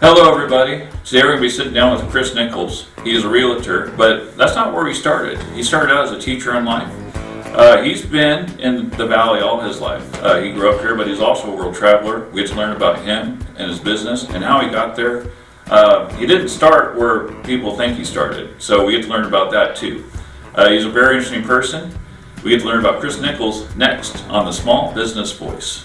Hello everybody. Today we're going to be sitting down with Chris Nichols. He is a realtor, but that's not where he started. He started out as a teacher in life. He's been in the Valley all his life. He grew up here, but he's also a world traveler. We get to learn about him and his business and how he got there. He didn't start where people think he started, so we get to learn about that too. He's a very interesting person. We get to learn about Chris Nichols next on the Small Business Voice.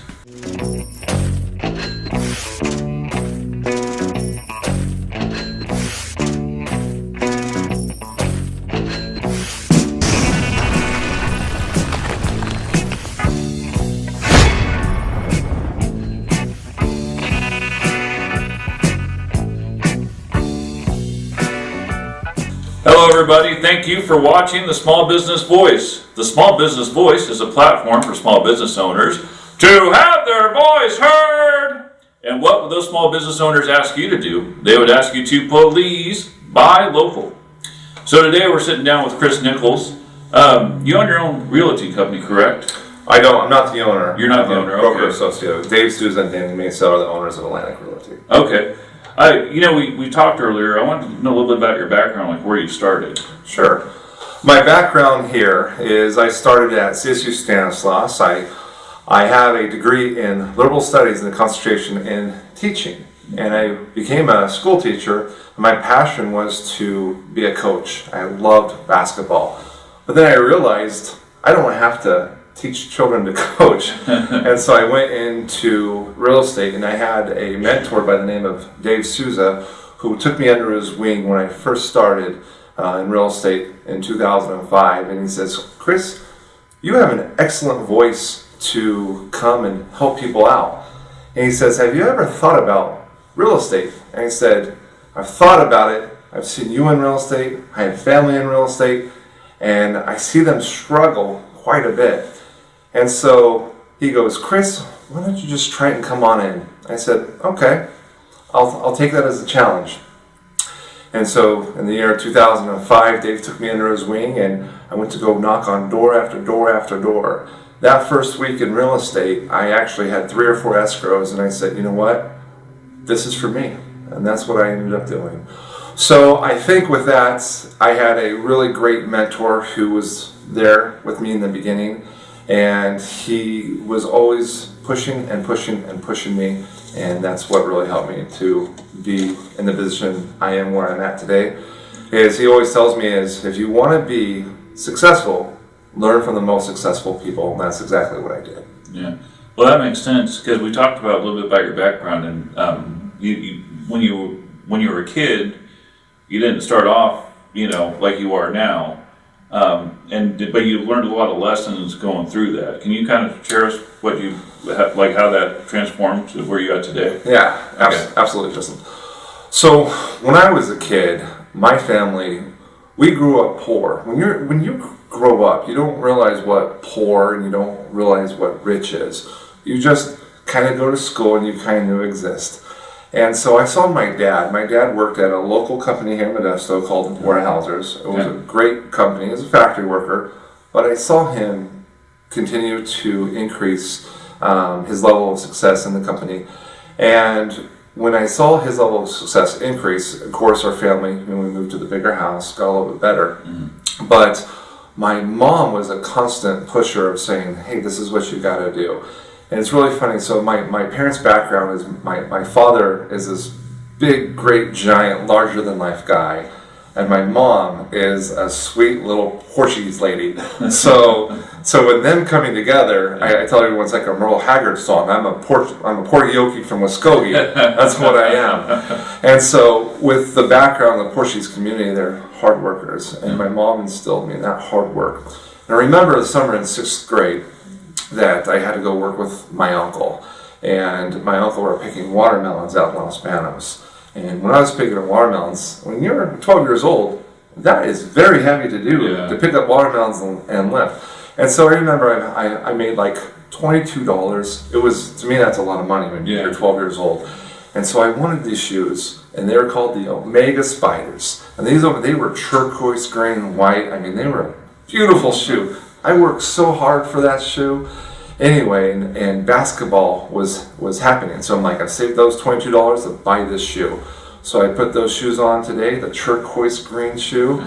Hello everybody, thank you for watching the Small Business Voice. The Small Business Voice is a platform for small business owners to have their voice heard. And what would those small business owners ask you to do? They would ask you to please buy local. So today we're sitting down with Chris Nichols. You own your own realty company, correct? I don't. I'm not the owner. You're not the owner, broker okay. associate. Dave Souza and Danny Mesa are the owners of Atlantic Realty. Okay. We talked earlier. I wanted to know a little bit about your background, like where you started. Sure. My background here is I started at CSU Stanislaus. I have a degree in liberal studies and a concentration in teaching. And I became a school teacher. My passion was to be a coach. I loved basketball. But then I realized I don't have to teach children to coach. And so I went into real estate, and I had a mentor by the name of Dave Souza who took me under his wing when I first started in real estate in 2005. And he says, "Chris, you have an excellent voice to come and help people out." And he says, "Have you ever thought about real estate?" And I said, "I've thought about it. I've seen you in real estate. I have family in real estate, and I see them struggle quite a bit." And so he goes, "Chris, why don't you just try it and come on in?" I said, "Okay, I'll take that as a challenge." And so in the year 2005, Dave took me under his wing, and I went to go knock on door after door after door. That first week in real estate, I actually had 3 or 4 escrows, and I said, "You know what? This is for me." And that's what I ended up doing. So I think with that, I had a really great mentor who was there with me in the beginning. And he was always pushing and pushing and pushing me, and that's what really helped me to be in the position I am where I'm at today. Is he always tells me is, if you want to be successful, learn from the most successful people, and that's exactly what I did. Yeah, well, that makes sense, because we talked about a little bit about your background, and when you were a kid, you didn't start off, like you are now. But you learned a lot of lessons going through that. Can you kind of share us what you how that transformed to where you're at today? Yeah, absolutely, Justin. So when I was a kid, my family, we grew up poor. When you grow up, you don't realize what poor and you don't realize what rich is. You just kind of go to school and you kind of exist. And so I saw my dad. My dad worked at a local company here in Modesto called Weyerhaeuser's. It was a great company. He was a factory worker. But I saw him continue to increase his level of success in the company. And when I saw his level of success increase, of course, our family, when we moved to the bigger house, got a little bit better. Mm-hmm. But my mom was a constant pusher of saying, "Hey, this is what you got to do." And it's really funny. So my parents' background is my father is this big, great, giant, larger-than-life guy. And my mom is a sweet little Portuguese lady. So with them coming together, I tell everyone it's like a Merle Haggard song. I'm a Portioki from Muskogee. That's what I am. And so with the background of the Portuguese community, they're hard workers. And my mom instilled me in that hard work. And I remember the summer in 6th grade, that I had to go work with my uncle. And my uncle were picking watermelons out in Los Banos. And when I was picking up watermelons, when you're 12 years old, that is very heavy to do, to pick up watermelons and lift. And so I remember I made like $22. It was, to me, that's a lot of money when you're 12 years old. And so I wanted these shoes, and they were called the Omega Spiders. And they were turquoise, green, and white. I mean, they were a beautiful shoe. I worked so hard for that shoe, Anyway, and basketball was happening. So I'm like, I saved those $22 to buy this shoe. So I put those shoes on today, the turquoise green shoe.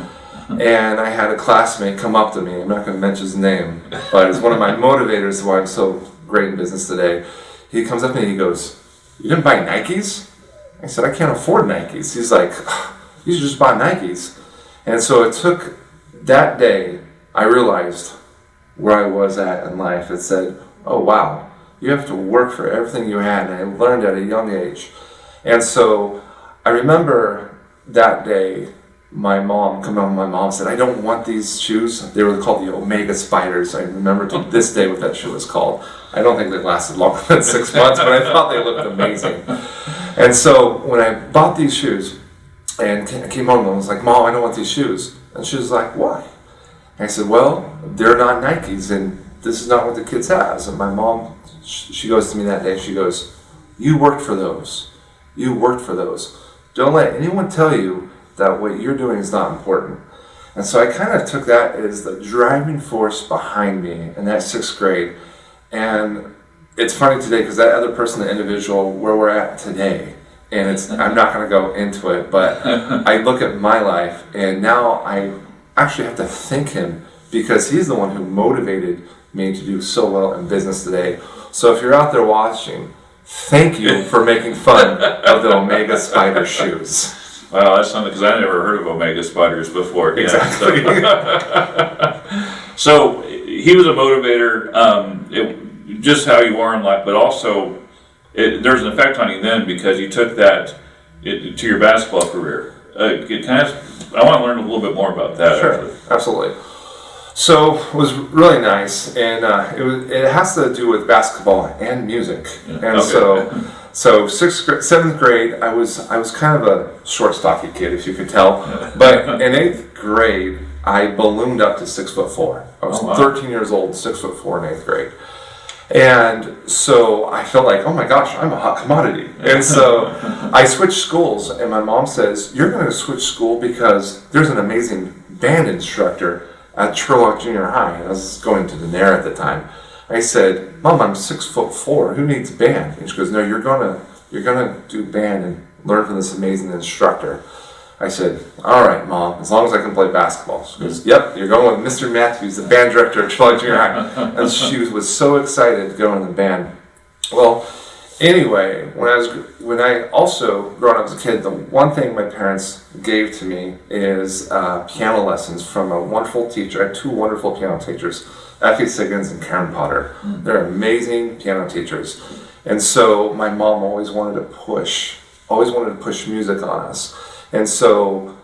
And I had a classmate come up to me. I'm not going to mention his name, but it's one of my motivators why I'm so great in business today. He comes up to me and he goes, "You didn't buy Nikes?" I said, "I can't afford Nikes." He's like, "You should just buy Nikes." And so it took that day, I realized where I was at in life. It said, "Oh wow, you have to work for everything you had." And I learned at a young age. And so I remember that day, my mom said, "I don't want these shoes." They were called the Omega Spiders. I remember to this day what that shoe was called. I don't think they lasted longer than 6 months, but I thought they looked amazing. And so when I bought these shoes and I came home and I was like, "Mom, I don't want these shoes." And she was like, "Why?" And I said, "Well, they're not Nikes and this is not what the kids have." And my mom, she goes to me that day, she goes, "You worked for those. You worked for those. Don't let anyone tell you that what you're doing is not important." And so I kind of took that as the driving force behind me in that 6th grade. And it's funny today because that other person, the individual, where we're at today, and I'm not going to go into it, but I look at my life and now I actually have to thank him because he's the one who motivated me to do so well in business today. So if you're out there watching, thank you for making fun of the Omega Spider shoes. Wow, that's something, because I never heard of Omega Spiders before. Exactly. So he was a motivator, just how you are in life, but also there's an effect on you then because you took that to your basketball career. I want to learn a little bit more about that. Sure, actually. Absolutely. So it was really nice, and it has to do with basketball and music. Yeah. And Okay. so 7th grade, I was kind of a short, stocky kid, if you could tell. But in 8th grade, I ballooned up to 6'4". I was 13 years old, 6'4" in 8th grade. And so I felt like, oh my gosh, I'm a hot commodity. And so I switched schools, and my mom says, "You're going to switch school because there's an amazing band instructor at Sherlock Junior High." And I was going to Janeiro at the time. I said, "Mom, I'm 6'4". Who needs band?" And she goes, "No, you're gonna do band and learn from this amazing instructor." I said, "All right, Mom, as long as I can play basketball." She goes, "Yep, you're going with Mr. Matthews, the band director at Sherlock Junior High." And she was so excited to go in the band. Well, anyway, when I also growing up as a kid, the one thing my parents gave to me is piano lessons from a wonderful teacher. I had 2 wonderful piano teachers, Effie Siggins and Karen Potter. They're amazing piano teachers. And so my mom always wanted to push music on us. And so,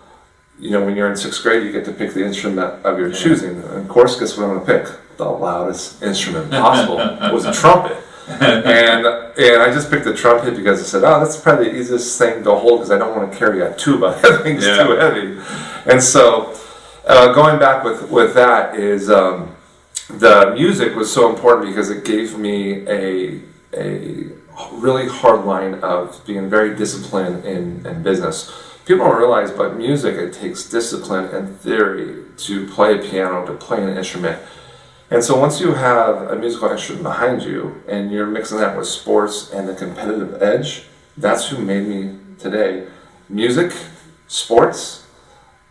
when you're in 6th grade, you get to pick the instrument of your choosing. And of course, guess what I'm going to pick? The loudest instrument possible. It was a trumpet. And I just picked the trumpet because I said, "Oh, that's probably the easiest thing to hold because I don't want to carry a tuba. Everything's too heavy." And so, going back with that is the music was so important because it gave me a really hard line of being very disciplined in business. People don't realize, but music, it takes discipline and theory to play a piano, to play an instrument. And so once you have a musical instrument behind you and you're mixing that with sports and the competitive edge, that's who made me today. Music, sports,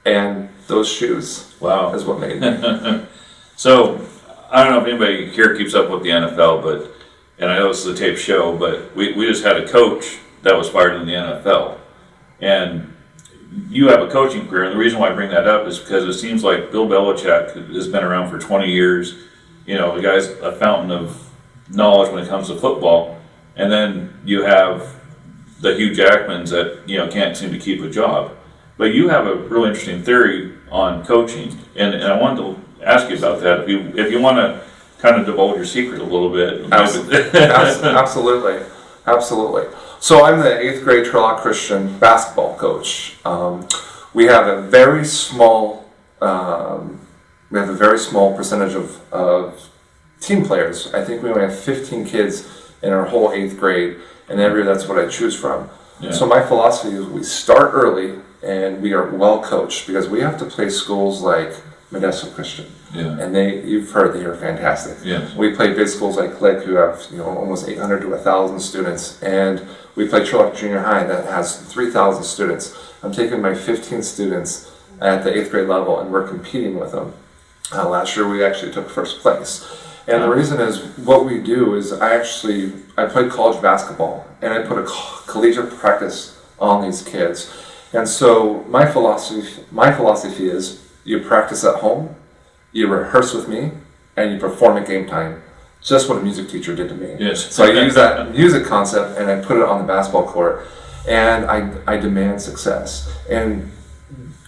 and those shoes. Wow. Is what made me. So, I don't know if anybody here keeps up with the NFL, and I know this is a tape show, but we just had a coach that was fired in the NFL. And you have a coaching career, and the reason why I bring that up is because it seems like Bill Belichick has been around for 20 years. The guy's a fountain of knowledge when it comes to football. And then you have the Hugh Jackmans that, can't seem to keep a job. But you have a really interesting theory on coaching, and I wanted to ask you about that. If you want to kind of divulge your secret a little bit. Absolutely. So I'm the 8th grade Sherlock Christian basketball coach. We have a very small percentage of team players. I think we only have 15 kids in our whole 8th grade, and every year that's what I choose from. Yeah. So my philosophy is we start early and we are well coached because we have to play schools like Modesto Christian. Yeah. And you've heard they are fantastic. Yes. We play big schools like Click, who have almost 800 to 1,000 students, and we play Sherlock Junior High that has 3,000 students. I'm taking my 15 students at the 8th grade level, and we're competing with them. Last year we actually took first place. And the reason is, what we do is I played college basketball, and I put a collegiate practice on these kids. And so my philosophy is, you practice at home, you rehearse with me, and you perform at game time. Just what a music teacher did to me. Yes. So I use that music concept and I put it on the basketball court, and I demand success. And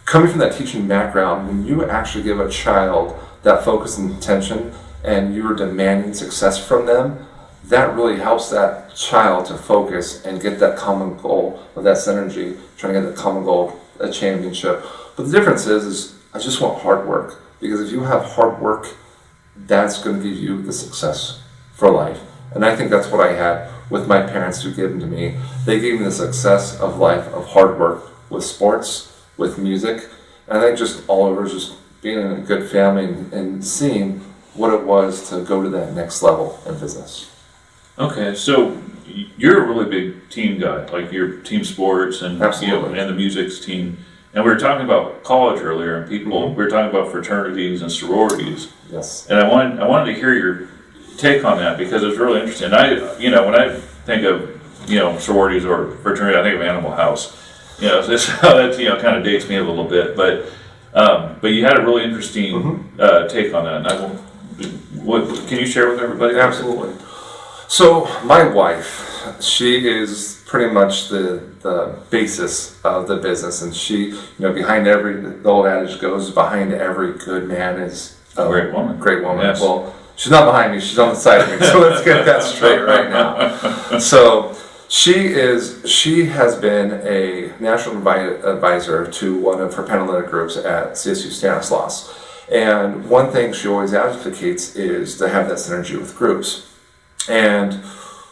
coming from that teaching background, when you actually give a child that focus and attention, and you're demanding success from them, that really helps that child to focus and get that common goal of that synergy, trying to get the common goal, a championship. But the difference is I just want hard work, because if you have hard work, that's going to give you the success for life. And I think that's what I had with my parents who gave them to me. They gave me the success of life, of hard work, with sports, with music, and I think just all over just being in a good family and seeing what it was to go to that next level in business. Okay, so you're a really big team guy, like your team sports and Absolutely. And the music's team. And we were talking about college earlier, and people. We were talking about fraternities and sororities. Yes. And I wanted to hear your take on that, because it's really interesting. When I think of sororities or fraternity, I think of Animal House. This that kind of dates me a little bit, but you had a really interesting take on that. And can you share with everybody? Absolutely. So my wife, she is pretty much the basis of the business, and she, behind the old adage goes, behind every good man is a great woman. Great woman. Yes. Well, she's not behind me; she's on the side of me. So let's get that straight right now. So she has been a national advisor to one of her Panhellenic groups at CSU Stanislaus. And one thing she always advocates is to have that synergy with groups. And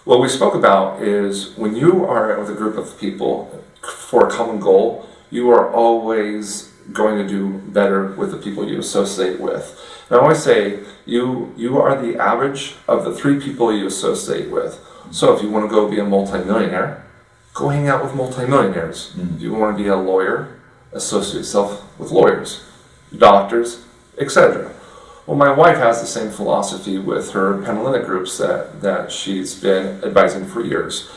what we spoke about is, when you are with a group of people for a common goal, you are always going to do better with the people you associate with. And I always say, you are the average of the 3 people you associate with. So if you want to go be a multimillionaire, go hang out with multimillionaires. If you want to be a lawyer, associate yourself with lawyers, doctors, etc. Well, my wife has the same philosophy with her Panhellenic groups that she's been advising for years.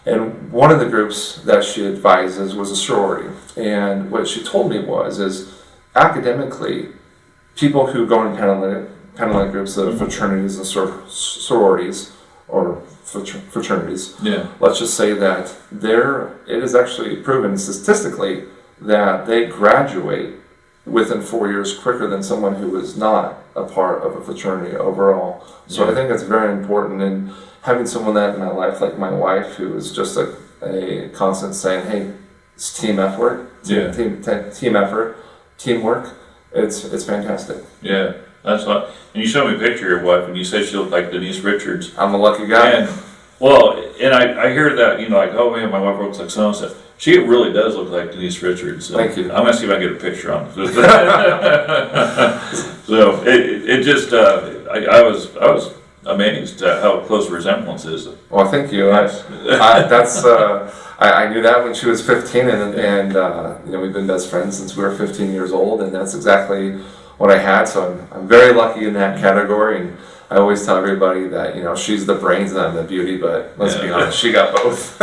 And one of the groups that she advises was a sorority. And what she told me is academically, people who go in Panhellenic groups, the fraternities and sororities, or fraternities, let's just say that it is actually proven statistically that they graduate within 4 years quicker than someone who is not a part of a fraternity overall. So I think it's very important, and having someone that in my life, like my wife, who is just a constant saying, hey, it's team effort, team effort, teamwork. It's fantastic. Yeah, that's what. And you showed me a picture of your wife, and you said she looked like Denise Richards. I'm a lucky guy. And I hear that, like, oh man, my wife looks like so and so. She really does look like Denise Richards. So Thank you. I'm gonna see if I can get a picture on it. So it just I was amazed at how close the resemblance is. Well, thank you. Yes. I knew that when she was 15, and we've been best friends since we were 15 years old, and that's exactly what I had. So I'm very lucky in that category, and I always tell everybody that she's the brains and I'm the beauty, but let's be honest, she got both.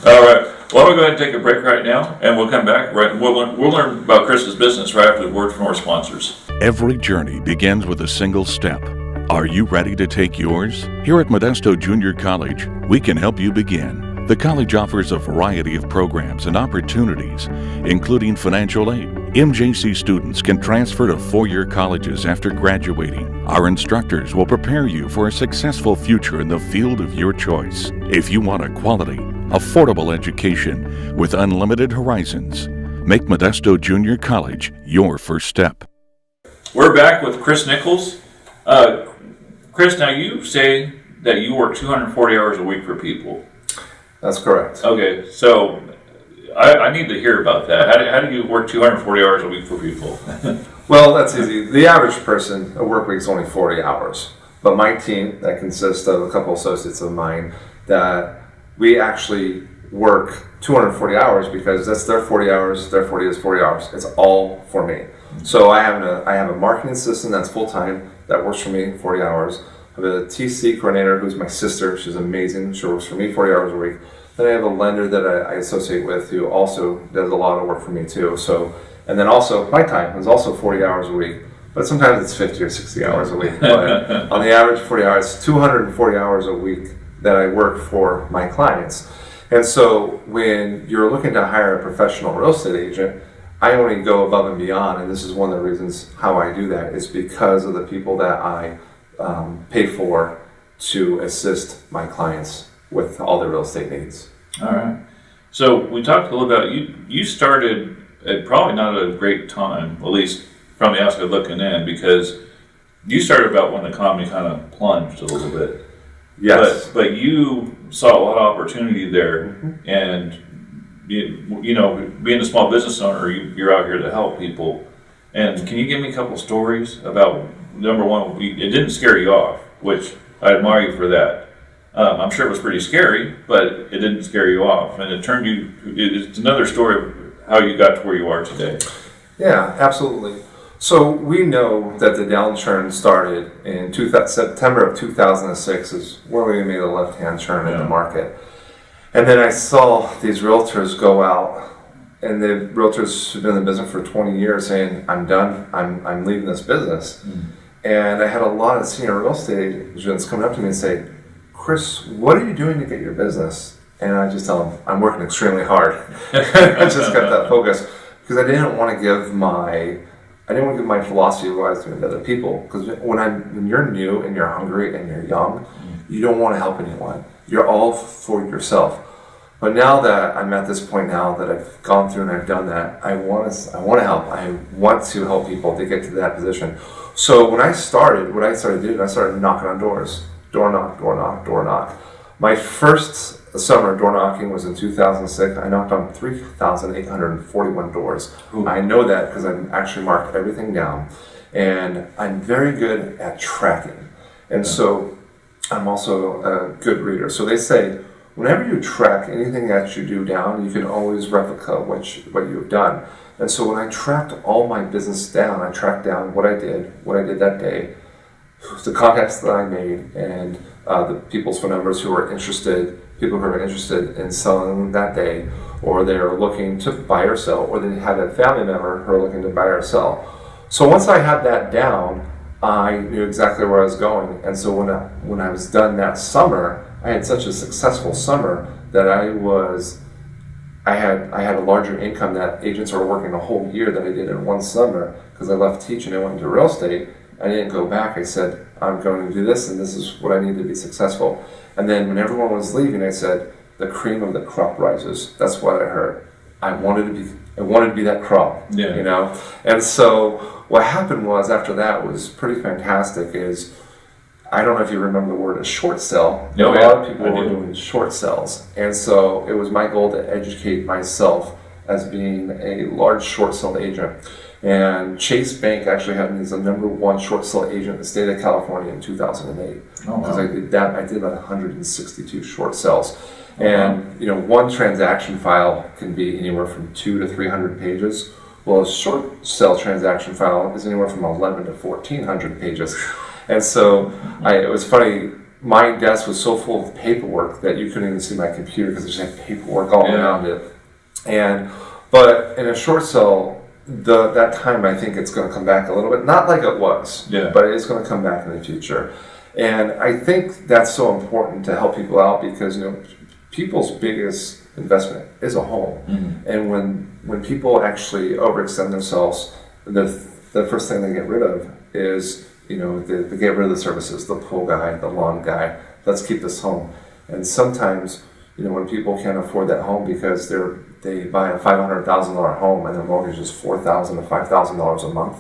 All right. Well, we'll go ahead and take a break right now, and we'll come back. We'll learn about Chris's business right after the word from our sponsors. Every journey begins with a single step. Are you ready to take yours? Here at Modesto Junior College, we can help you begin. The college offers a variety of programs and opportunities, including financial aid. MJC students can transfer to four-year colleges after graduating. Our instructors will prepare you for a successful future in the field of your choice. If you want a quality, affordable education with unlimited horizons, make Modesto Junior College your first step. We're back with Chris Nichols. Chris, now you say that you work 240 hours a week for people. That's correct. Okay, so I need to hear about that. How do you work 240 hours a week for people? Well, that's easy. The average person, a work week is only 40 hours. But my team, that consists of a couple associates of mine, that we actually work 240 hours because that's their 40 hours, their 40 is 40 hours. It's all for me. So I have a marketing assistant that's full-time, that works for me 40 hours. I have a TC coordinator who's my sister. She's amazing. She works for me 40 hours a week. Then I have a lender that I associate with who also does a lot of work for me too. So, and then also my time is also 40 hours a week. But sometimes it's 50 or 60 hours a week. But on the average 40 hours, 240 hours a week that I work for my clients. And so when you're looking to hire a professional real estate agent, I only go above and beyond, and this is one of the reasons how I do that, is because of the people that I pay for to assist my clients with all their real estate needs. All right. So we talked a little about, you started at probably not a great time, at least from the outside looking in, because you started about when the economy kind of plunged a little bit. Yes. But you saw a lot of opportunity there, and you know, being a small business owner, you're out here to help people. And can you give me a couple stories about, number one, it didn't scare you off, which I admire you for that. I'm sure it was pretty scary, but it didn't scare you off, and it's another story of how you got to where you are today. Yeah, absolutely. So we know that the downturn started in September of 2006 is where we made a left-hand turn in the market. And then I saw these realtors go out, and the realtors who've been in the business for 20 years saying, I'm done, I'm leaving this business. And I had a lot of senior real estate agents coming up to me and say, Chris, what are you doing to get your business? And I just tell them, I'm working extremely hard. I just got that focus because I didn't want to give my philosophy of what I was doing to other people. Because when you're new and you're hungry and you're young, you don't want to help anyone. You're all for yourself. But now that I'm at this point now that I've gone through and I've done that, I want to help. I want to help people to get to that position. So when I started, what I started doing, I started knocking on doors. Door knock, door knock, door knock. My first summer door knocking was in 2006. I knocked on 3,841 doors. Ooh. I know that because I've actually marked everything down. And I'm very good at tracking. And so I'm also a good reader. So they say, whenever you track anything that you do down, you can always replicate what you've done. And so when I tracked all my business down, I tracked down what I did that day, the contacts that I made, and the people's phone numbers who were interested, people who were interested in selling that day, or they were looking to buy or sell, or they had a family member who were looking to buy or sell. So once I had that down, I knew exactly where I was going. And so when I was done that summer, I had such a successful summer that I had a larger income that agents were working a whole year that I did in one summer because I left teaching and went into real estate. I didn't go back. I said, I'm going to do this, and this is what I need to be successful. And then when everyone was leaving, I said, the cream of the crop rises. That's what I heard. I wanted to be that crop, you know? And so what happened was after that was pretty fantastic is, I don't know if you remember the word a short sell. No, a lot of people were doing short sells. And so it was my goal to educate myself as being a large short sell agent. And Chase Bank actually had me as the #1 short sell agent in the state of California in 2008. Because I did that. I did about 162 short sells. And you know, one transaction file can be anywhere from 200 to 300 pages. Well, a short sell transaction file is anywhere from 11 to 1,400 pages. And so it was funny, my desk was so full of paperwork that you couldn't even see my computer because I just had paperwork all around it. But in a short sell, that time I think it's going to come back a little bit, not like it was, but it is going to come back in the future. And I think that's so important to help people out because, you know, people's biggest investment is a home. And when people actually overextend themselves, the first thing they get rid of is, you know, they get rid of the services, the pool guy, the lawn guy. Let's keep this home. And sometimes, you know, when people can't afford that home because they buy a $500,000 home and their mortgage is $4,000 to $5,000 a month,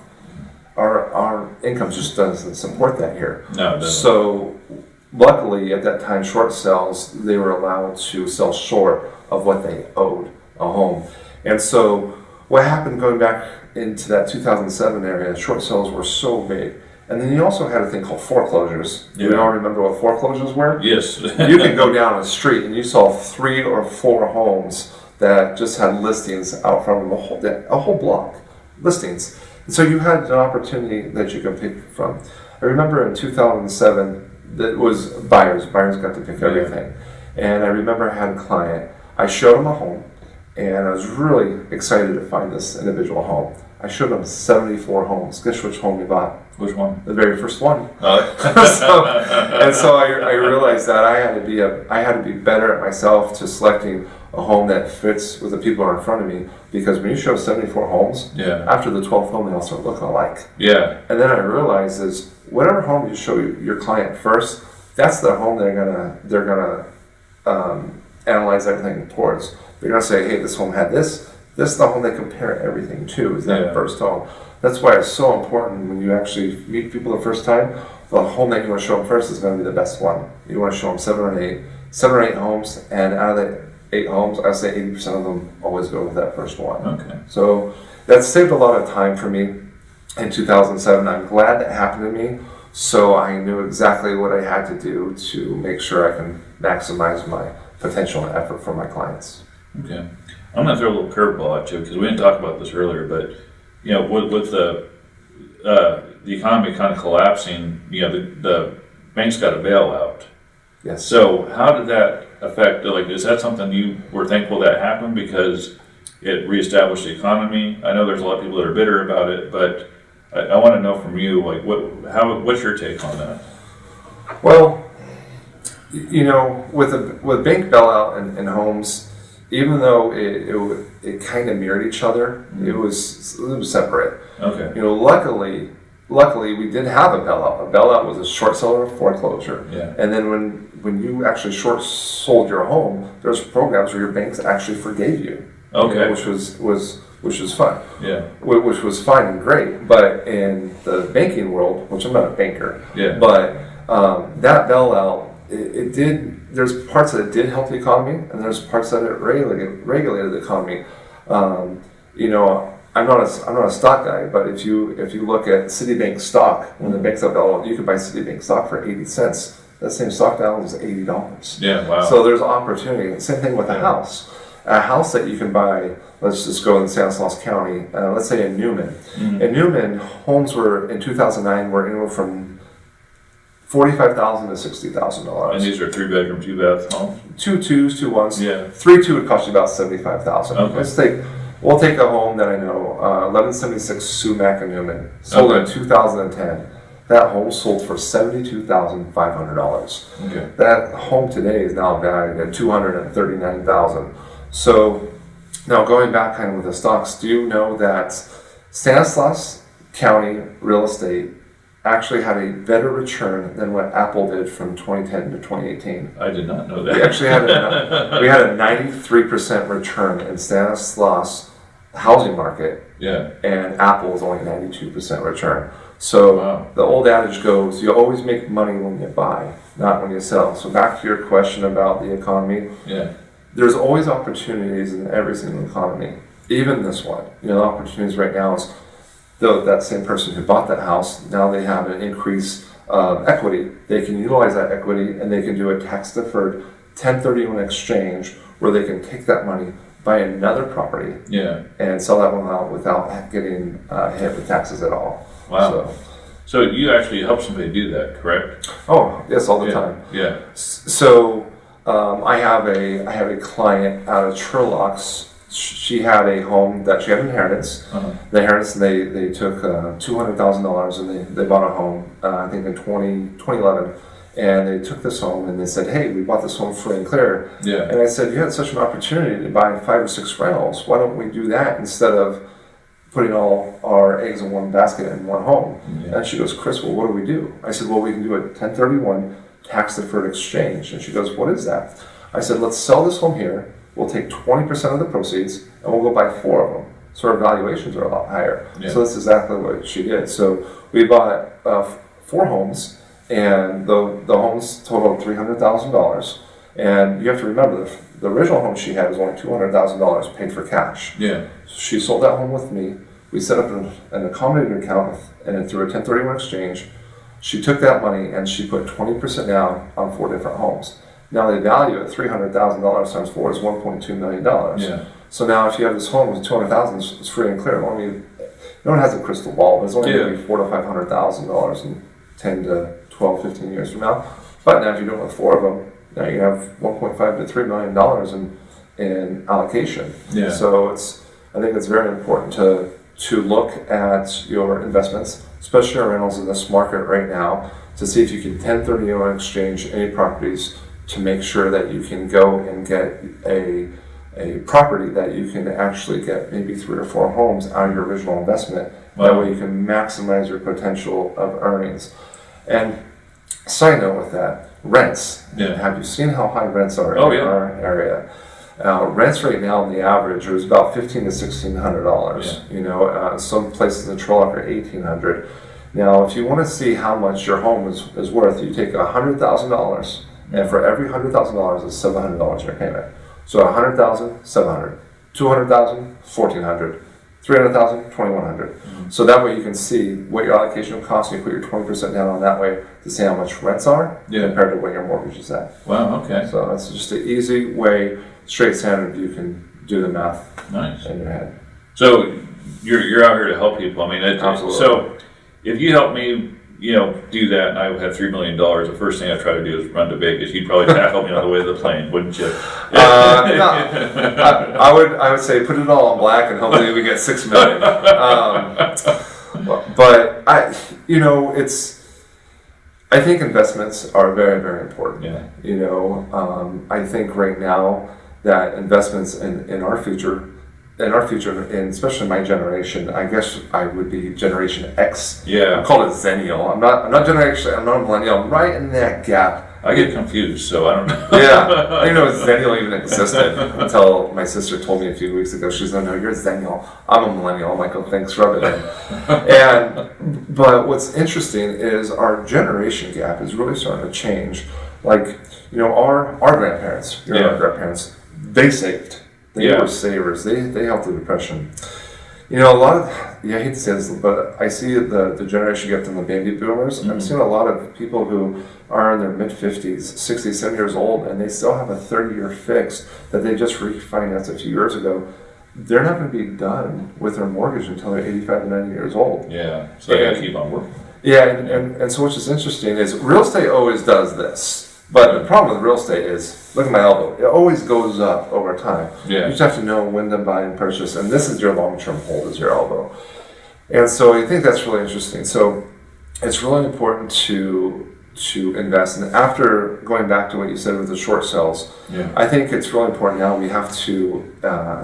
our income just doesn't support that here. No, it doesn't. So luckily at that time, short sells, they were allowed to sell short of what they owed a home. And so what happened going back into that 2007 area, short sales were so big. And then you also had a thing called foreclosures. Yeah. You all remember what foreclosures were? Yes. You could go down a street and you saw 3 or 4 homes that just had listings out from a whole block, listings. And so you had an opportunity that you could pick from. I remember in 2007, that was buyers got to pick everything. And I remember I had a client, I showed him a home, and I was really excited to find this individual home. I showed him 74 homes. Guess which home he bought? Which one? The very first one. So I realized that I had to be better at myself to selecting a home that fits with the people who are in front of me, because when you show 74 homes, after the 12th home they all start looking alike. Yeah. And then I realized is whatever home you show your client first, that's the home they're gonna analyze everything towards. They're gonna say, hey, this home had this. This is the home they compare everything to, is that first home. That's why it's so important when you actually meet people the first time, the home that you want to show them first is going to be the best one. You want to show them 7 or 8 homes, and out of the 8 homes, I say 80% of them always go with that first one. Okay. So that saved a lot of time for me in 2007. I'm glad that happened to me, so I knew exactly what I had to do to make sure I can maximize my potential and effort for my clients. Okay. I'm going to throw a little curveball at you, because we didn't talk about this earlier, but you know, with the economy kind of collapsing, you know, the banks got a bailout. Yes. So how did that affect? Like, is that something you were thankful that happened because it reestablished the economy? I know there's a lot of people that are bitter about it, but I want to know from you, like, what's your take on that? Well, you know, with bank bailout and homes, even though it kind of mirrored each other, it was separate. Okay. You know, luckily we did have a bailout. A bailout was a short seller foreclosure. Yeah. And then when you actually short sold your home, there's programs where your banks actually forgave you. Okay. You know, which was fun. Yeah. Which was fine and great. But in the banking world, which I'm not a banker, but that bailout, it did. There's parts that it did help the economy, and there's parts that it regulated the economy. You know, I'm not a stock guy, but if you look at Citibank stock, when the banks up bailout, you could buy Citibank stock for 80 cents. That same stock now is $80. Yeah, wow. So there's opportunity. Same thing with a house. A house that you can buy, let's just go in Stanislaus County, let's say in Newman. Mm-hmm. In Newman, homes were, in 2009, were anywhere from $45,000 to $60,000. And these are 3-bedroom, 2-bath homes? 2 2s, 2 1s. Yeah. 3 2 would cost you about $75,000. Okay. We'll take a home that I know, 1176 Sumac in Newman, sold in 2010. That home sold for $72,500. Okay. That home today is now valued at $239,000. So now going back kind of with the stocks, do you know that Stanislaus County real estate actually had a better return than what Apple did from 2010 to 2018? I did not know that. We actually had we had a 93% return in Stanislaus housing market. Yeah. And Apple was only 92% return. So the old adage goes, you always make money when you buy, not when you sell. So back to your question about the economy. Yeah. There's always opportunities in every single economy, even this one. You know, the opportunities right now is, though that same person who bought that house, now they have an increase of equity. They can utilize that equity and they can do a tax-deferred 1031 exchange where they can take that money, buy another property, and sell that one out without getting hit with taxes at all. Wow. So you actually help somebody do that, correct? Oh, yes, all the time. Yeah. So I have a client out of Sherlock's. She had a home that she had inheritance. The inheritance, they took $200,000 and they bought a home, I think in 2011. And they took this home and they said, hey, we bought this home free and clear. Yeah. And I said, you had such an opportunity to buy 5 or 6 rentals. Why don't we do that instead of putting all our eggs in one basket in one home? Yeah. And she goes, Chris, well, what do we do? I said, well, we can do a 1031 tax-deferred exchange. And she goes, what is that? I said, let's sell this home here. We'll take 20% of the proceeds and we'll go buy 4 of them. So our valuations are a lot higher. Yeah. So that's exactly what she did. So we bought 4 homes, and the homes totaled $300,000. And you have to remember, the original home she had was only $200,000 paid for cash. Yeah. She sold that home with me. We set up an accommodating account, and then through a 1031 exchange, she took that money and she put 20% down on 4 different homes. Now they value it $300,000 times 4 is $1.2 million. Yeah. So now if you have this home with $200,000, it's free and clear. I mean, no one has a crystal ball, but it's only going to be $400,000 to $500,000 in 10 to 12, 15 years from now. But now if you do it with 4 of them, now you have $1.5 to $3 million in allocation. Yeah. So I think it's very important to look at your investments, especially your rentals in this market right now, to see if you can 1031 exchange any properties to make sure that you can go and get a property that you can actually get maybe 3 or 4 homes out of your original investment. Wow. That way you can maximize your potential of earnings. And side note with that, rents. Yeah. Have you seen how high rents are Oh, in yeah. our area? Rents right now, on the average, is about $1,500 to $1,600. Yeah. You know, some places in Trolloc are $1,800. Now, if you want to see how much your home is worth, you take $100,000, and for every $100,000 is $700 in your payment. So $100,000, $700, $200,000, $1,400, $300,000, $2,100. So that way you can see what your allocation will cost. You put your 20% down on that way to see how much rents are compared to what your mortgage is at. Wow. Okay. So that's just an easy way, straight standard. You can do the math Nice. in your head. So you're out here to help people. I mean, Absolutely. So if you help me, do that, and I have $3 million, the first thing I try to do is run to Vegas. You'd probably tackle me on the way to the plane, wouldn't you? No, I would say put it all on black, and hopefully we get $6 million. But I think investments are very, very important. Yeah. I think right now that investments in our future, and especially my generation, I guess I would be Generation X. Yeah. I call it Zennial. I'm not a millennial. I'm right in that gap. I get confused, so I don't know. Yeah, I didn't know Zennial even existed until my sister told me a few weeks ago. She's like, "No, you're a Zennial. I'm a millennial." I'm like, "Oh, thanks, rub it in." But what's interesting is our generation gap is really starting to change. Like, our grandparents, our grandparents, they saved. They were savers. They helped the Depression. A lot of, I hate to say this, but I see the generation gap in the baby boomers. Mm-hmm. I'm seeing a lot of people who are in their mid-50s, 60, 70 years old, and they still have a 30-year fix that they just refinanced a few years ago. They're not going to be done with their mortgage until they're 85 to 90 years old. Yeah, so they got to keep on working. Yeah, and so what's just interesting is real estate always does this. But the problem with real estate is, look at my elbow, it always goes up over time. Yeah. You just have to know when to buy and purchase, and this is your long-term hold, is your elbow. And so I think that's really interesting. So it's really important to invest. And after going back to what you said with the short sales, I think it's really important now we have to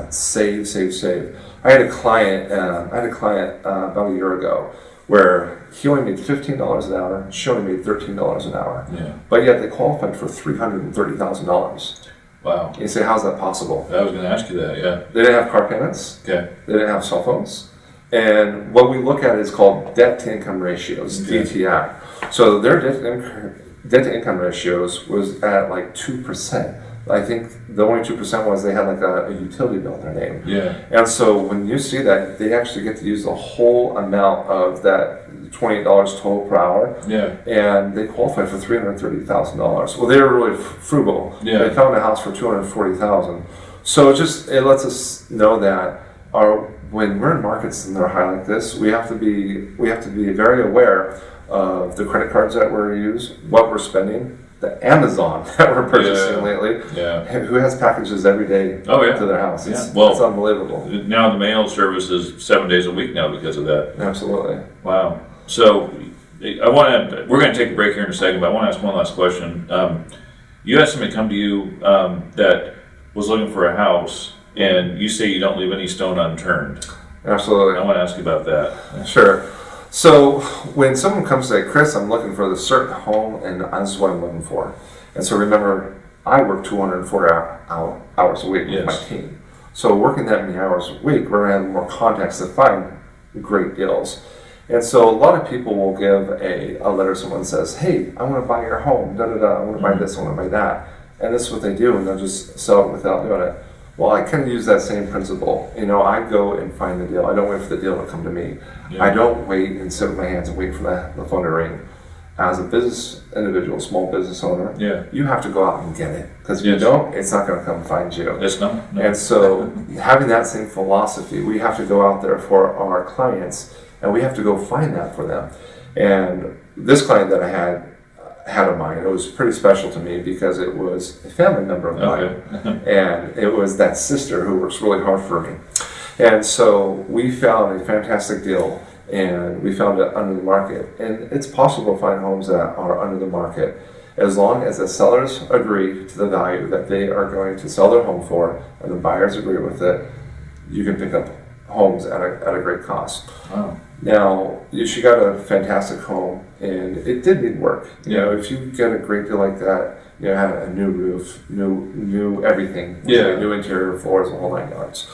save. I had a client about a year ago where he only made $15 an hour, she only made $13 an hour. Yeah. But yet they qualified for $330,000. Wow. And you say, how's that possible? I was going to ask you that, yeah. They didn't have car payments. Okay. They didn't have cell phones. And what we look at is called debt to income ratios, DTI. So their debt to income ratios was at like 2%. I think the only 2% was they had like a utility bill in their name. Yeah. And so when you see that, they actually get to use the whole amount of that $28 total per hour. Yeah. And they qualified for $330,000. Well, they were really frugal. Yeah. They found a house for $240,000. So it lets us know that when we're in markets and they're high like this, we have to be very aware of the credit cards that we're using, what we're spending, the Amazon that we're purchasing lately, who has packages every day to their house. It's unbelievable. Now the mail service is 7 days a week now because of that. Absolutely. Wow. So we're going to take a break here in a second, but I want to ask one last question. You had somebody come to you that was looking for a house, and you say you don't leave any stone unturned. Absolutely. I want to ask you about that. Sure. So when someone comes to say, Chris, I'm looking for this certain home, and this is what I'm looking for. And so remember, I work 240 hours a week with my team. So working that many hours a week, we're going to have more contacts to find great deals. And so a lot of people will give a letter, someone says, hey, I want to buy your home, I want to buy this, I want to buy that. and this is what they do, and they'll just sell it without doing it. Well, I kind of use that same principle. You know, I go and find the deal. I don't wait for the deal to come to me. Yeah. I don't wait and sit with my hands and wait for the phone to ring. As a business individual, small business owner, you have to go out and get it. Because if you don't, it's not going to come find you. It's not. No. And so having that same philosophy, we have to go out there for our clients, and we have to go find that for them. And this client that I had of mine, it was pretty special to me because it was a family member of mine. And it was that sister who works really hard for me. And so we found a fantastic deal, and we found it under the market. And it's possible to find homes that are under the market as long as the sellers agree to the value that they are going to sell their home for, and the buyers agree with it. You can pick up homes at a great cost. Wow. Now, she got a fantastic home, and it did need work. You know, if you get a great deal like that, you know, had a new roof, new everything, new interior floors, the whole 9 yards.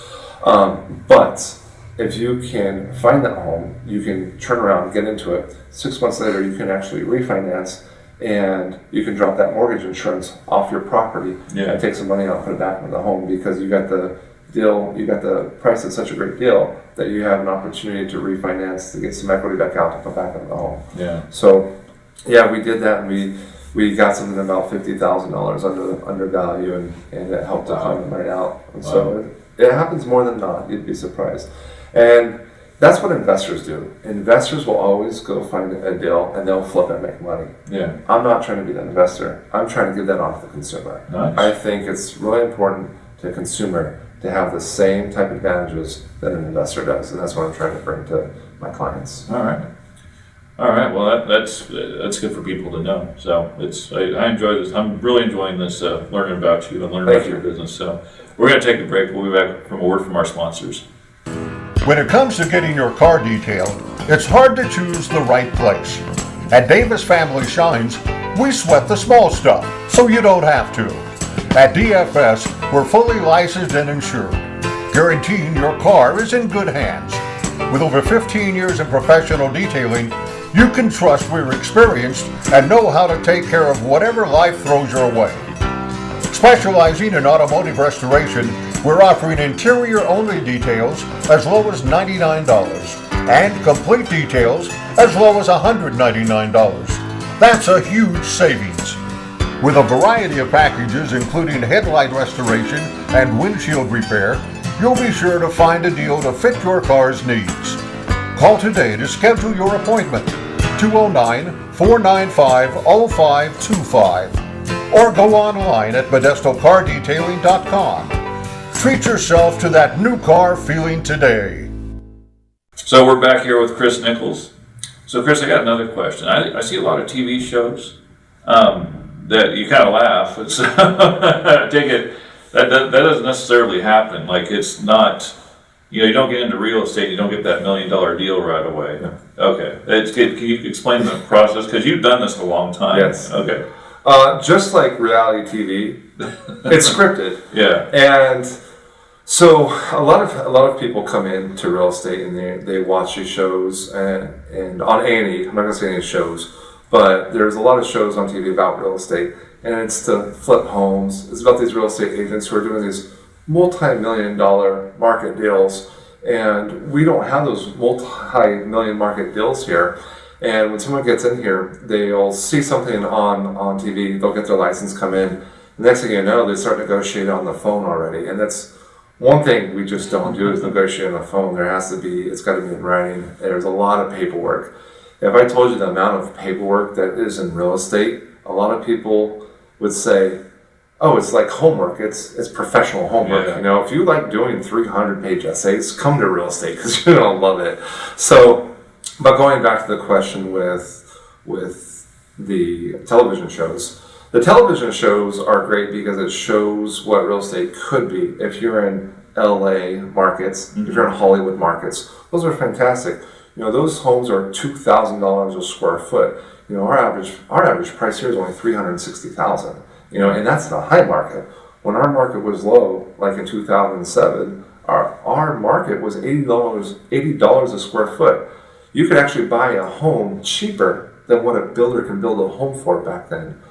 But if you can find that home, you can turn around, get into it. 6 months later, you can actually refinance, and you can drop that mortgage insurance off your property and take some money out and put it back into the home, because you got the deal, you got the price at such a great deal that you have an opportunity to refinance, to get some equity back out, to put back into the home. Yeah. So, yeah, we did that, and we got something about $50,000 under value, and it helped to find the money out. And so it happens more than not. You'd be surprised. And that's what investors do. Investors will always go find a deal, and they'll flip and make money. Yeah. I'm not trying to be that investor. I'm trying to give that on to the consumer. Nice. I think it's really important to a consumer to have the same type of advantages that an investor does, and that's what I'm trying to bring to my clients. All right. Well, that's good for people to know. So I enjoy this. I'm really enjoying this, learning about you and learning about your business. So we're going to take a break. We'll be back from a word from our sponsors. When it comes to getting your car detailed, it's hard to choose the right place. At Davis Family Shines, we sweat the small stuff, so you don't have to. At DFS, we're fully licensed and insured, guaranteeing your car is in good hands. With over 15 years in professional detailing, you can trust we're experienced and know how to take care of whatever life throws your way. Specializing in automotive restoration, we're offering interior-only details as low as $99 and complete details as low as $199. That's a huge savings. With a variety of packages including headlight restoration and windshield repair, you'll be sure to find a deal to fit your car's needs. Call today to schedule your appointment, 209-495-0525, or go online at modestocardetailing.com. Treat yourself to that new car feeling today. So we're back here with Chris Nichols. So Chris, I got another question. I see a lot of TV shows that you kind of laugh. It's I take it that doesn't necessarily happen. Like, it's not, you don't get into real estate, you don't get that $1 million deal right away. Yeah. Okay. Can you explain the process? Because you've done this a long time. Yes. Okay. Just like reality TV, it's scripted. Yeah. And so a lot of people come into real estate and they watch these shows and on A&E, I'm not going to say any shows, but there's a lot of shows on TV about real estate, and it's to flip homes. It's about these real estate agents who are doing these multi-million-dollar market deals, and we don't have those multi-million market deals here. And when someone gets in here, they'll see something on TV, they'll get their license, come in. The next thing you know, they start negotiating on the phone already. And that's one thing we just don't do, is negotiate on the phone. It's got to be in writing. There's a lot of paperwork. If I told you the amount of paperwork that is in real estate, a lot of people would say, oh, it's like homework. It's professional homework. Yeah. If you like doing 300-page essays, come to real estate, because you're going to love it. So, but going back to the question with the television shows, the television shows are great because it shows what real estate could be. If you're in LA markets, if you're in Hollywood markets, those are fantastic. Those homes are $2,000 a square foot. Our average price here is only $360,000. And that's the high market. When our market was low, like in 2007, our market was $80 a square foot. You could actually buy a home cheaper than what a builder can build a home for back then.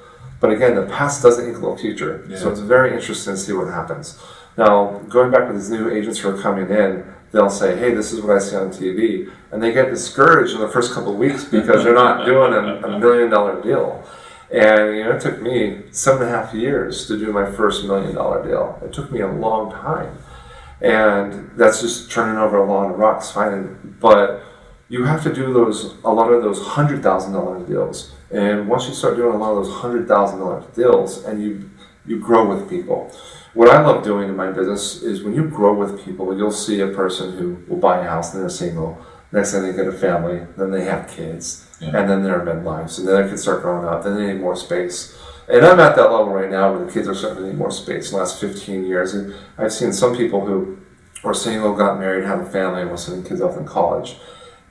But again, the past doesn't equal the future. Yeah. So it's very interesting to see what happens. Now, going back to these new agents who are coming in, they'll say, hey, this is what I see on TV. And they get discouraged in the first couple of weeks because they're not doing a $1 million deal. And it took me 7.5 years to do my first $1 million deal. It took me a long time. And that's just turning over a lot of rocks, finding. But you have to do a lot of those $100,000 deals. And once you start doing a lot of those $100,000 deals, and you grow with people. What I love doing in my business is when you grow with people, you'll see a person who will buy a house and they're single. Next thing they get a family, then they have kids, and then they're midlife, and then their kids start growing up, then they need more space. And I'm at that level right now where the kids are starting to need more space in the last 15 years. And I've seen some people who are single, got married, have a family, and will send kids off in college.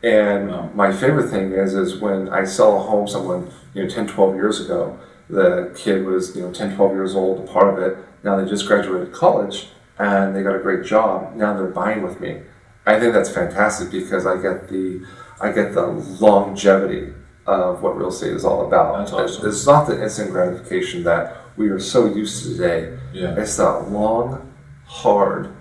And my favorite thing is when I sell a home, someone 10, 12 years ago, the kid was 10, 12 years old, a part of it. Now they just graduated college and they got a great job. Now they're buying with me. I think that's fantastic because I get the longevity of what real estate is all about. That's awesome. It's not the instant gratification that we are so used to today. Yeah. It's that long, hard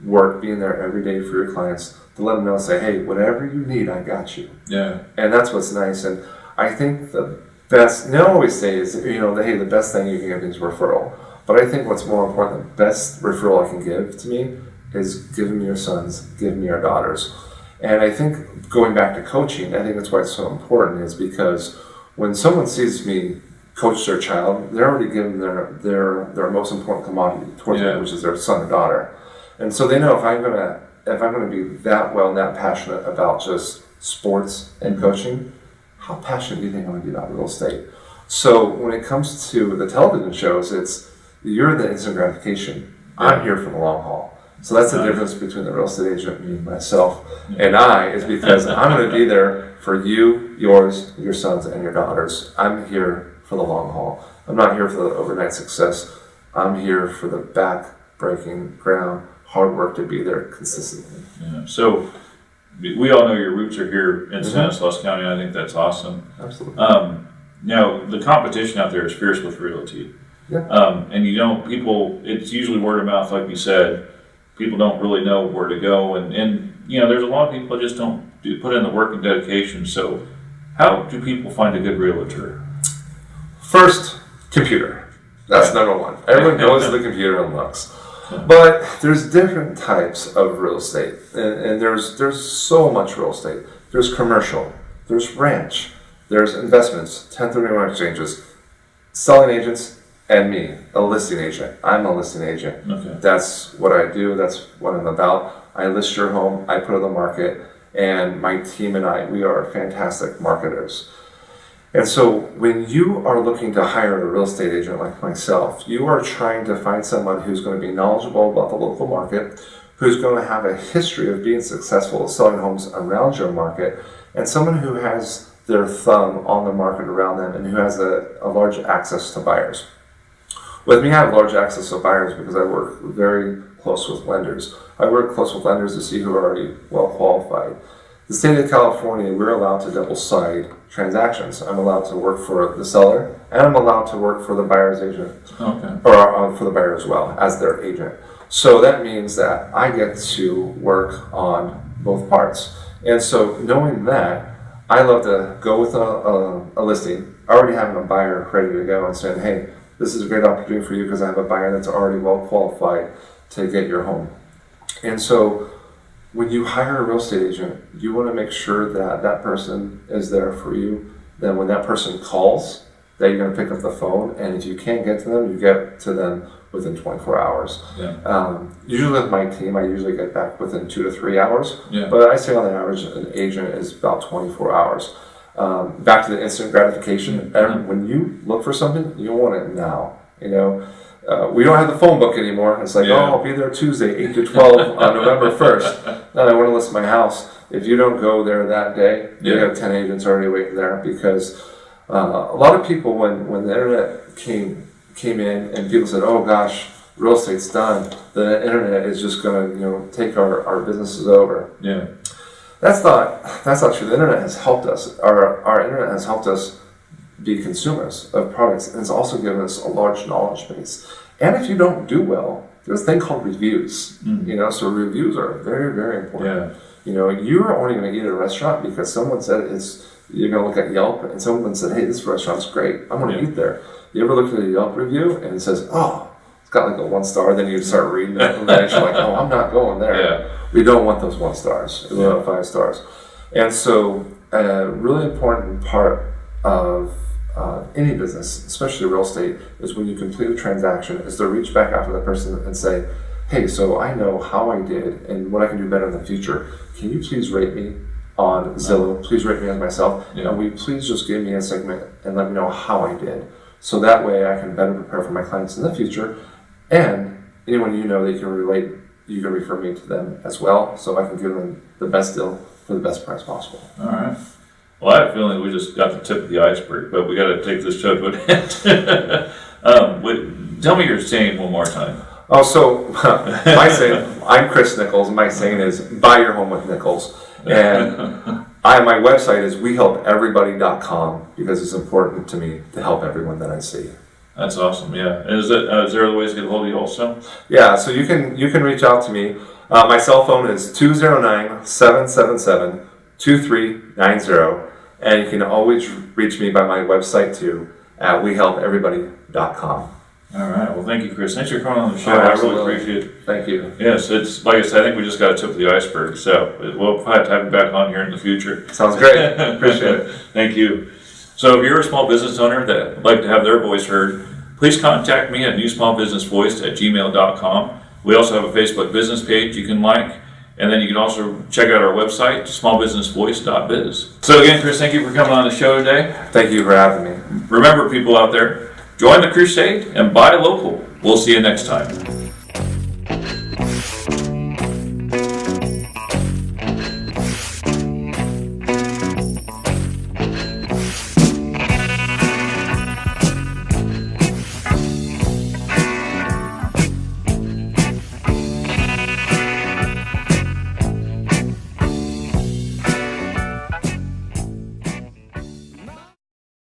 work, being there every day for your clients to let them know, say, hey, whatever you need, I got you. Yeah. And that's what's nice. And I think the best, they always say is, hey, the best thing you can give is referral. But I think what's more important, the best referral I can give to me is give me your sons, give me your daughters. And I think going back to coaching, I think that's why it's so important is because when someone sees me coach their child, they're already giving their most important commodity towards me, which is their son or daughter. And so they know if I'm gonna be that well and that passionate about just sports and coaching, how passionate do you think I'm gonna be about real estate? So when it comes to the television shows, you're the instant gratification. I'm here for the long haul. So that's the difference between the real estate agent, me, myself, and I, is because I'm going to be there for you, yours, your sons, and your daughters. I'm here for the long haul. I'm not here for the overnight success. I'm here for the back-breaking ground, hard work to be there consistently. Yeah. So we all know your roots are here in Stanislaus County. I think that's awesome. Absolutely. Now, the competition out there is fierce with realty. Yeah. And it's usually word of mouth, like you said. People don't really know where to go, and there's a lot of people that just don't put in the work and dedication. So how do people find a good realtor? First, computer. That's number one. Everyone goes to the computer and looks. But there's different types of real estate, and there's so much real estate. There's commercial, there's ranch, there's investments, 1031 exchanges, selling agents, and me, a listing agent. I'm a listing agent. Okay. That's what I do. That's what I'm about. I list your home. I put it on the market. And my team and I, we are fantastic marketers. And so when you are looking to hire a real estate agent like myself, you are trying to find someone who's going to be knowledgeable about the local market, who's going to have a history of being successful at selling homes around your market, and someone who has their thumb on the market around them and who has a large access to buyers. With me, I have large access to buyers because I work very close with lenders. I work close with lenders to see who are already well qualified. The state of California, we're allowed to double-side transactions. I'm allowed to work for the seller, and I'm allowed to work for the buyer's agent, or for the buyer as well, as their agent. So that means that I get to work on both parts. And so knowing that, I love to go with a listing, already having a buyer ready to go and saying, hey, this is a great opportunity for you because I have a buyer that's already well qualified to get your home. And so when you hire a real estate agent, you want to make sure that that person is there for you. Then when that person calls, that you're going to pick up the phone. And if you can't get to them, you get to them within 24 hours. Yeah. Usually with my team, I usually get back within 2 to 3 hours. Yeah. But I say on the average, an agent is about 24 hours. Back to the instant gratification. When you look for something, you want it now. We don't have the phone book anymore. It's like, I'll be there Tuesday, 8 to 12 on November 1st. Then I want to list my house. If you don't go there that day, you have 10 agents already waiting there because a lot of people, when the internet came in and people said, oh gosh, real estate's done, the internet is just going to take our businesses over. Yeah. That's not true. The internet has helped us. Our internet has helped us be consumers of products, and it's also given us a large knowledge base. And if you don't do well, there's a thing called reviews. So reviews are very, very important. You're only going to eat at a restaurant because someone said you're going to look at Yelp and someone said, hey, this restaurant's great, I'm going to eat there. You ever look at a Yelp review and it says, oh, it's got like a 1 star, then you start reading it and then you're like, oh, I'm not going there. We don't want those 1 stars, we want 5 stars. And so a really important part of any business, especially real estate, is when you complete a transaction, is to reach back out to the person and say, hey, so I know how I did and what I can do better in the future. Can you please rate me on Zillow? Please rate me as myself. And will you please just give me a segment and let me know how I did? So that way I can better prepare for my clients in the future. And anyone that you can relate, you can refer me to them as well, so I can give them the best deal for the best price possible. All right. Well, I have a feeling we just got the tip of the iceberg, but we got to take this show to an end. Tell me your saying one more time. Oh, so my saying, I'm Chris Nichols, and my saying is buy your home with Nichols. And my website is wehelpeverybody.com because it's important to me to help everyone that I see. That's awesome, yeah. And is there other ways to get a hold of you also? Yeah, so you can reach out to me. My cell phone is 209-777-2390, and you can always reach me by my website too, at wehelpeverybody.com. All right. Well, thank you, Chris. Thanks for coming on the show. I really appreciate it. Thank you. Yes, it's like I said, I think we just got a tip of the iceberg, so we'll probably have to have you back on here in the future. Sounds great. Appreciate it. Thank you. So if you're a small business owner that would like to have their voice heard, please contact me at newsmallbusinessvoice@gmail.com. We also have a Facebook business page you can like, and then you can also check out our website, smallbusinessvoice.biz. So again, Chris, thank you for coming on the show today. Thank you for having me. Remember, people out there, join the crusade and buy local. We'll see you next time.